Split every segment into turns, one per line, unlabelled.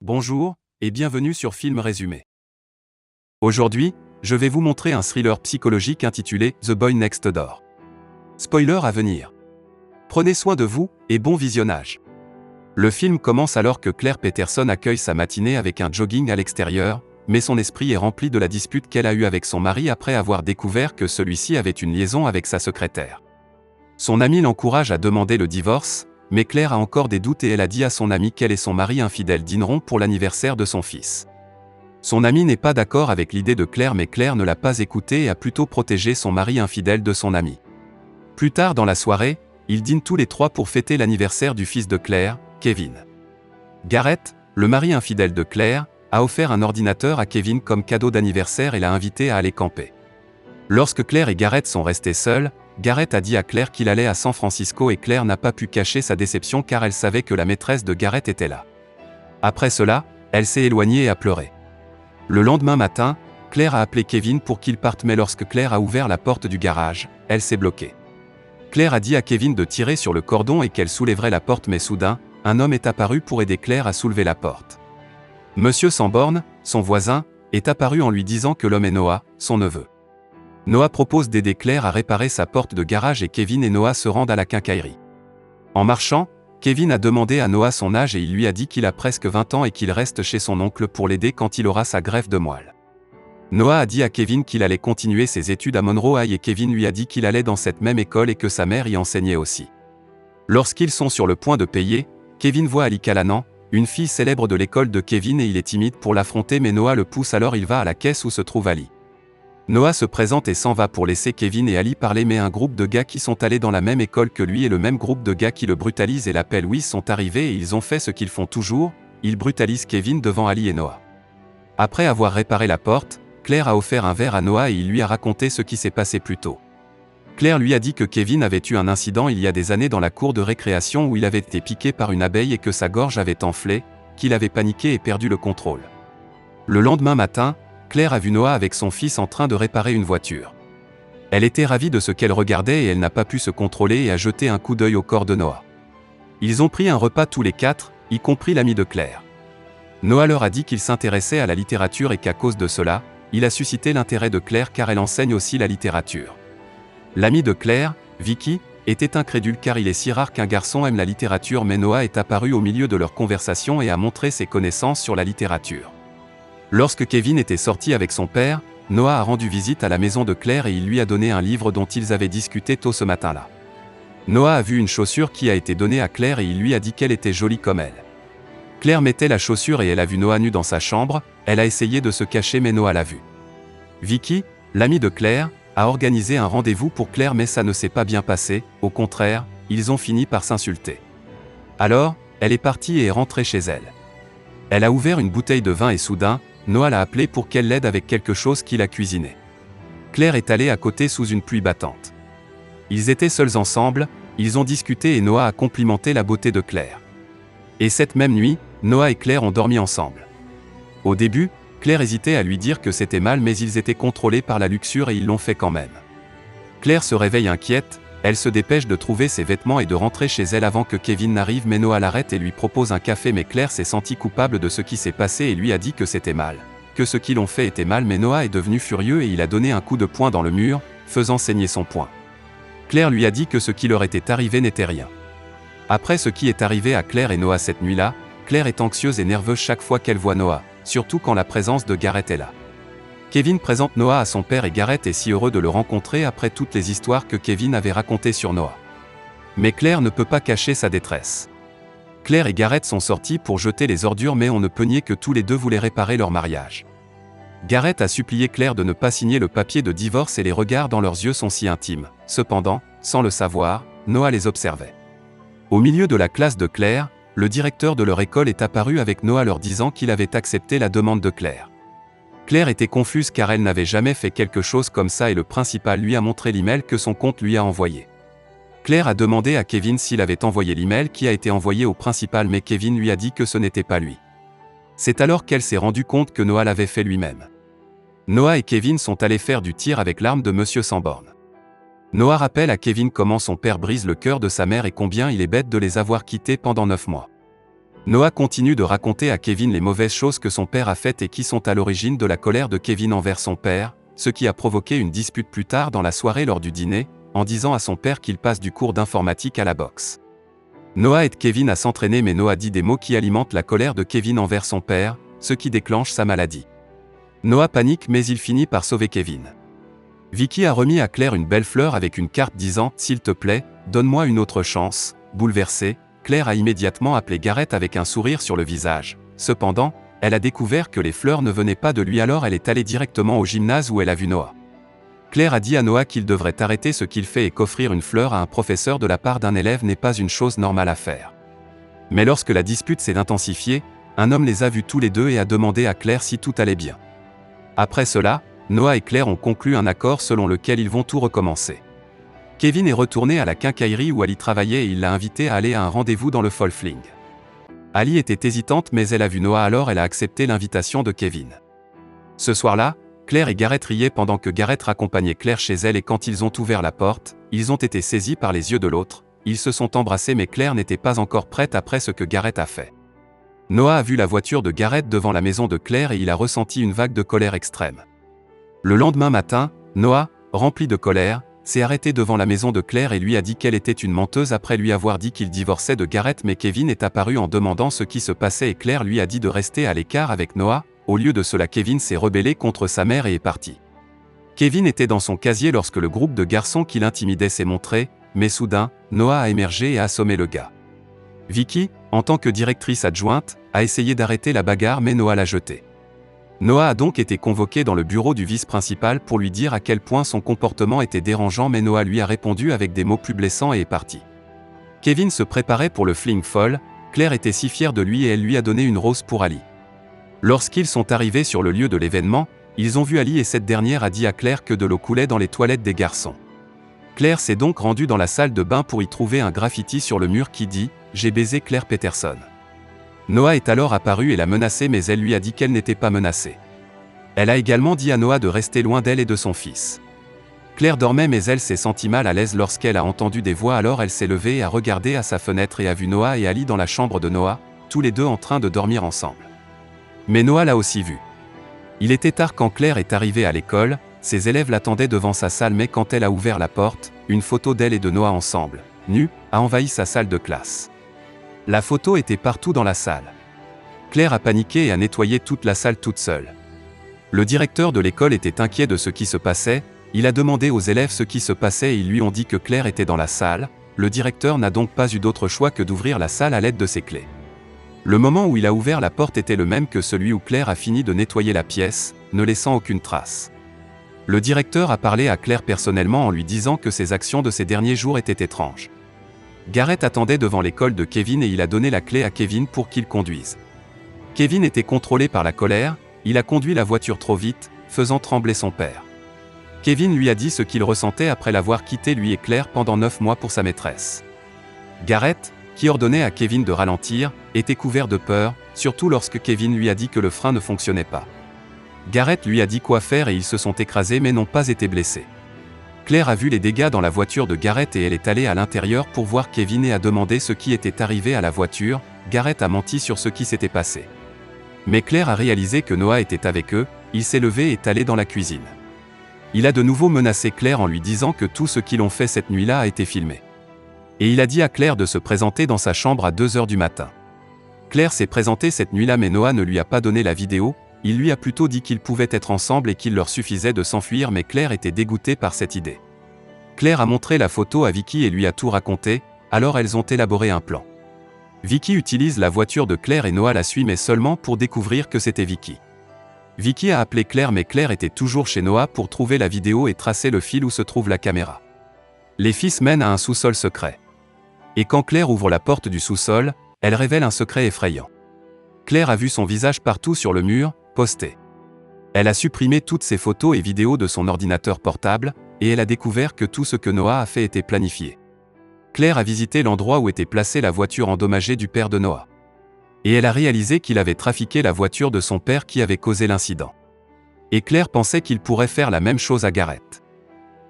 Bonjour, et bienvenue sur Film Résumé. Aujourd'hui, je vais vous montrer un thriller psychologique intitulé The Boy Next Door. Spoiler à venir. Prenez soin de vous, et bon visionnage. Le film commence alors que Claire Peterson accueille sa matinée avec un jogging à l'extérieur, mais son esprit est rempli de la dispute qu'elle a eue avec son mari après avoir découvert que celui-ci avait une liaison avec sa secrétaire. Son ami l'encourage à demander le divorce, mais Claire a encore des doutes et elle a dit à son ami qu'elle et son mari infidèle dîneront pour l'anniversaire de son fils. Son ami n'est pas d'accord avec l'idée de Claire mais Claire ne l'a pas écouté et a plutôt protégé son mari infidèle de son ami. Plus tard dans la soirée, ils dînent tous les trois pour fêter l'anniversaire du fils de Claire, Kevin. Garrett, le mari infidèle de Claire, a offert un ordinateur à Kevin comme cadeau d'anniversaire et l'a invité à aller camper. Lorsque Claire et Garrett sont restés seuls, Garrett a dit à Claire qu'il allait à San Francisco et Claire n'a pas pu cacher sa déception car elle savait que la maîtresse de Garrett était là. Après cela, elle s'est éloignée et a pleuré. Le lendemain matin, Claire a appelé Kevin pour qu'il parte mais lorsque Claire a ouvert la porte du garage, elle s'est bloquée. Claire a dit à Kevin de tirer sur le cordon et qu'elle soulèverait la porte mais soudain, un homme est apparu pour aider Claire à soulever la porte. Monsieur Sanborn, son voisin, est apparu en lui disant que l'homme est Noah, son neveu. Noah propose d'aider Claire à réparer sa porte de garage et Kevin et Noah se rendent à la quincaillerie. En marchant, Kevin a demandé à Noah son âge et il lui a dit qu'il a presque 20 ans et qu'il reste chez son oncle pour l'aider quand il aura sa greffe de moelle. Noah a dit à Kevin qu'il allait continuer ses études à Monroe High et Kevin lui a dit qu'il allait dans cette même école et que sa mère y enseignait aussi. Lorsqu'ils sont sur le point de payer, Kevin voit Ali Callanan, une fille célèbre de l'école de Kevin et il est timide pour l'affronter mais Noah le pousse alors il va à la caisse où se trouve Ali. Noah se présente et s'en va pour laisser Kevin et Ali parler mais un groupe de gars qui sont allés dans la même école que lui et le même groupe de gars qui le brutalisent et l'appellent Wiz sont arrivés et ils ont fait ce qu'ils font toujours, ils brutalisent Kevin devant Ali et Noah. Après avoir réparé la porte, Claire a offert un verre à Noah et il lui a raconté ce qui s'est passé plus tôt. Claire lui a dit que Kevin avait eu un incident il y a des années dans la cour de récréation où il avait été piqué par une abeille et que sa gorge avait enflé, qu'il avait paniqué et perdu le contrôle. Le lendemain matin, Claire a vu Noah avec son fils en train de réparer une voiture. Elle était ravie de ce qu'elle regardait et elle n'a pas pu se contrôler et a jeté un coup d'œil au corps de Noah. Ils ont pris un repas tous les quatre, y compris l'ami de Claire. Noah leur a dit qu'il s'intéressait à la littérature et qu'à cause de cela, il a suscité l'intérêt de Claire car elle enseigne aussi la littérature. L'ami de Claire, Vicky, était incrédule car il est si rare qu'un garçon aime la littérature mais Noah est apparu au milieu de leur conversation et a montré ses connaissances sur la littérature. Lorsque Kevin était sorti avec son père, Noah a rendu visite à la maison de Claire et il lui a donné un livre dont ils avaient discuté tôt ce matin-là. Noah a vu une chaussure qui a été donnée à Claire et il lui a dit qu'elle était jolie comme elle. Claire mettait la chaussure et elle a vu Noah nu dans sa chambre, elle a essayé de se cacher mais Noah l'a vu. Vicky, l'amie de Claire, a organisé un rendez-vous pour Claire mais ça ne s'est pas bien passé, au contraire, ils ont fini par s'insulter. Alors, elle est partie et est rentrée chez elle. Elle a ouvert une bouteille de vin et soudain, Noah l'a appelée pour qu'elle l'aide avec quelque chose qu'il a cuisiné. Claire est allée à côté sous une pluie battante. Ils étaient seuls ensemble, ils ont discuté et Noah a complimenté la beauté de Claire. Et cette même nuit, Noah et Claire ont dormi ensemble. Au début, Claire hésitait à lui dire que c'était mal mais ils étaient contrôlés par la luxure et ils l'ont fait quand même. Claire se réveille inquiète, elle se dépêche de trouver ses vêtements et de rentrer chez elle avant que Kevin n'arrive mais Noah l'arrête et lui propose un café mais Claire s'est sentie coupable de ce qui s'est passé et lui a dit que c'était mal. Que ce qu'ils ont fait était mal mais Noah est devenu furieux et il a donné un coup de poing dans le mur, faisant saigner son poing. Claire lui a dit que ce qui leur était arrivé n'était rien. Après ce qui est arrivé à Claire et Noah cette nuit-là, Claire est anxieuse et nerveuse chaque fois qu'elle voit Noah, surtout quand la présence de Garrett est là. Kevin présente Noah à son père et Garrett est si heureux de le rencontrer après toutes les histoires que Kevin avait racontées sur Noah. Mais Claire ne peut pas cacher sa détresse. Claire et Garrett sont sortis pour jeter les ordures mais on ne peut nier que tous les deux voulaient réparer leur mariage. Garrett a supplié Claire de ne pas signer le papier de divorce et les regards dans leurs yeux sont si intimes. Cependant, sans le savoir, Noah les observait. Au milieu de la classe de Claire, le directeur de leur école est apparu avec Noah leur disant qu'il avait accepté la demande de Claire. Claire était confuse car elle n'avait jamais fait quelque chose comme ça et le principal lui a montré l'email que son compte lui a envoyé. Claire a demandé à Kevin s'il avait envoyé l'email qui a été envoyé au principal mais Kevin lui a dit que ce n'était pas lui. C'est alors qu'elle s'est rendue compte que Noah l'avait fait lui-même. Noah et Kevin sont allés faire du tir avec l'arme de Monsieur Sanborn. Noah rappelle à Kevin comment son père brise le cœur de sa mère et combien il est bête de les avoir quittés pendant 9 mois. Noah continue de raconter à Kevin les mauvaises choses que son père a faites et qui sont à l'origine de la colère de Kevin envers son père, ce qui a provoqué une dispute plus tard dans la soirée lors du dîner, en disant à son père qu'il passe du cours d'informatique à la boxe. Noah aide Kevin à s'entraîner mais Noah dit des mots qui alimentent la colère de Kevin envers son père, ce qui déclenche sa maladie. Noah panique mais il finit par sauver Kevin. Vicky a remis à Claire une belle fleur avec une carte disant « S'il te plaît, donne-moi une autre chance ». Bouleversée, Claire a immédiatement appelé Gareth avec un sourire sur le visage. Cependant, elle a découvert que les fleurs ne venaient pas de lui alors elle est allée directement au gymnase où elle a vu Noah. Claire a dit à Noah qu'il devrait arrêter ce qu'il fait et qu'offrir une fleur à un professeur de la part d'un élève n'est pas une chose normale à faire. Mais lorsque la dispute s'est intensifiée, un homme les a vus tous les deux et a demandé à Claire si tout allait bien. Après cela, Noah et Claire ont conclu un accord selon lequel ils vont tout recommencer. Kevin est retourné à la quincaillerie où Ali travaillait et il l'a invité à aller à un rendez-vous dans le Folfling. Ali était hésitante mais elle a vu Noah alors elle a accepté l'invitation de Kevin. Ce soir-là, Claire et Gareth riaient pendant que Gareth raccompagnait Claire chez elle et quand ils ont ouvert la porte, ils ont été saisis par les yeux de l'autre, ils se sont embrassés mais Claire n'était pas encore prête après ce que Gareth a fait. Noah a vu la voiture de Gareth devant la maison de Claire et il a ressenti une vague de colère extrême. Le lendemain matin, Noah, rempli de colère, s'est arrêté devant la maison de Claire et lui a dit qu'elle était une menteuse après lui avoir dit qu'il divorçait de Gareth mais Kevin est apparu en demandant ce qui se passait et Claire lui a dit de rester à l'écart avec Noah. Au lieu de cela Kevin s'est rebellé contre sa mère et est parti. Kevin était dans son casier lorsque le groupe de garçons qui l'intimidait s'est montré, mais soudain, Noah a émergé et a assommé le gars. Vicky, en tant que directrice adjointe, a essayé d'arrêter la bagarre mais Noah l'a jeté. Noah a donc été convoqué dans le bureau du vice-principal pour lui dire à quel point son comportement était dérangeant mais Noah lui a répondu avec des mots plus blessants et est parti. Kevin se préparait pour le fling folle, Claire était si fière de lui et elle lui a donné une rose pour Ali. Lorsqu'ils sont arrivés sur le lieu de l'événement, ils ont vu Ali et cette dernière a dit à Claire que de l'eau coulait dans les toilettes des garçons. Claire s'est donc rendue dans la salle de bain pour y trouver un graffiti sur le mur qui dit « J'ai baisé Claire Peterson ». Noah est alors apparu et l'a menacée mais elle lui a dit qu'elle n'était pas menacée. Elle a également dit à Noah de rester loin d'elle et de son fils. Claire dormait mais elle s'est sentie mal à l'aise lorsqu'elle a entendu des voix alors elle s'est levée et a regardé à sa fenêtre et a vu Noah et Ali dans la chambre de Noah, tous les deux en train de dormir ensemble. Mais Noah l'a aussi vu. Il était tard quand Claire est arrivée à l'école, ses élèves l'attendaient devant sa salle mais quand elle a ouvert la porte, une photo d'elle et de Noah ensemble, nus, a envahi sa salle de classe. La photo était partout dans la salle. Claire a paniqué et a nettoyé toute la salle toute seule. Le directeur de l'école était inquiet de ce qui se passait, il a demandé aux élèves ce qui se passait et ils lui ont dit que Claire était dans la salle, le directeur n'a donc pas eu d'autre choix que d'ouvrir la salle à l'aide de ses clés. Le moment où il a ouvert la porte était le même que celui où Claire a fini de nettoyer la pièce, ne laissant aucune trace. Le directeur a parlé à Claire personnellement en lui disant que ses actions de ces derniers jours étaient étranges. Gareth attendait devant l'école de Kevin et il a donné la clé à Kevin pour qu'il conduise. Kevin était contrôlé par la colère, il a conduit la voiture trop vite, faisant trembler son père. Kevin lui a dit ce qu'il ressentait après l'avoir quitté lui et Claire pendant 9 mois pour sa maîtresse. Gareth, qui ordonnait à Kevin de ralentir, était couvert de peur, surtout lorsque Kevin lui a dit que le frein ne fonctionnait pas. Gareth lui a dit quoi faire et ils se sont écrasés mais n'ont pas été blessés. Claire a vu les dégâts dans la voiture de Gareth et elle est allée à l'intérieur pour voir Kevin et a demandé ce qui était arrivé à la voiture. Gareth a menti sur ce qui s'était passé. Mais Claire a réalisé que Noah était avec eux, il s'est levé et est allé dans la cuisine. Il a de nouveau menacé Claire en lui disant que tout ce qu'ils ont fait cette nuit-là a été filmé. Et il a dit à Claire de se présenter dans sa chambre à 2 heures du matin. Claire s'est présentée cette nuit-là mais Noah ne lui a pas donné la vidéo, il lui a plutôt dit qu'ils pouvaient être ensemble et qu'il leur suffisait de s'enfuir mais Claire était dégoûtée par cette idée. Claire a montré la photo à Vicky et lui a tout raconté, alors elles ont élaboré un plan. Vicky utilise la voiture de Claire et Noah la suit mais seulement pour découvrir que c'était Vicky. Vicky a appelé Claire mais Claire était toujours chez Noah pour trouver la vidéo et tracer le fil où se trouve la caméra. Les fils mènent à un sous-sol secret. Et quand Claire ouvre la porte du sous-sol, elle révèle un secret effrayant. Claire a vu son visage partout sur le mur, posté. Elle a supprimé toutes ses photos et vidéos de son ordinateur portable, et elle a découvert que tout ce que Noah a fait était planifié. Claire a visité l'endroit où était placée la voiture endommagée du père de Noah. Et elle a réalisé qu'il avait trafiqué la voiture de son père qui avait causé l'incident. Et Claire pensait qu'il pourrait faire la même chose à Gareth.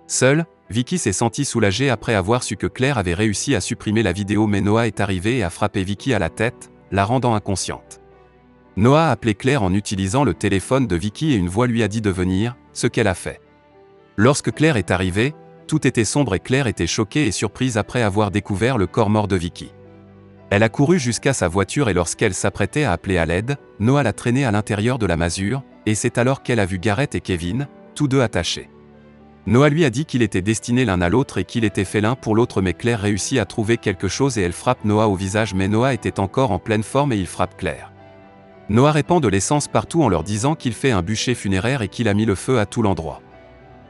Seule, Vicky s'est sentie soulagée après avoir su que Claire avait réussi à supprimer la vidéo mais Noah est arrivé et a frappé Vicky à la tête, la rendant inconsciente. Noah a appelé Claire en utilisant le téléphone de Vicky et une voix lui a dit de venir, ce qu'elle a fait. Lorsque Claire est arrivée, tout était sombre et Claire était choquée et surprise après avoir découvert le corps mort de Vicky. Elle a couru jusqu'à sa voiture et lorsqu'elle s'apprêtait à appeler à l'aide, Noah l'a traînée à l'intérieur de la masure, et c'est alors qu'elle a vu Garrett et Kevin, tous deux attachés. Noah lui a dit qu'il était destiné l'un à l'autre et qu'il était fait l'un pour l'autre mais Claire réussit à trouver quelque chose et elle frappe Noah au visage mais Noah était encore en pleine forme et il frappe Claire. Noah répand de l'essence partout en leur disant qu'il fait un bûcher funéraire et qu'il a mis le feu à tout l'endroit.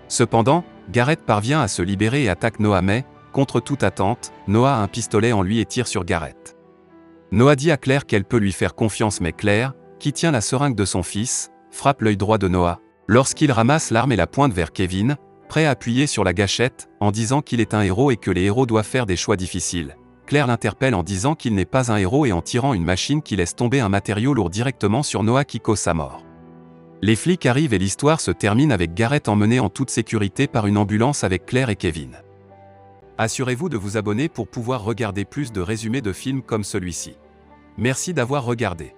Cependant, Garrett parvient à se libérer et attaque Noah mais, contre toute attente, Noah a un pistolet en lui et tire sur Garrett. Noah dit à Claire qu'elle peut lui faire confiance mais Claire, qui tient la seringue de son fils, frappe l'œil droit de Noah, lorsqu'il ramasse l'arme et la pointe vers Kevin, prêt à appuyer sur la gâchette, en disant qu'il est un héros et que les héros doivent faire des choix difficiles. Claire l'interpelle en disant qu'il n'est pas un héros et en tirant une machine qui laisse tomber un matériau lourd directement sur Noah qui cause sa mort. Les flics arrivent et l'histoire se termine avec Garrett emmené en toute sécurité par une ambulance avec Claire et Kevin. Assurez-vous de vous abonner pour pouvoir regarder plus de résumés de films comme celui-ci. Merci d'avoir regardé.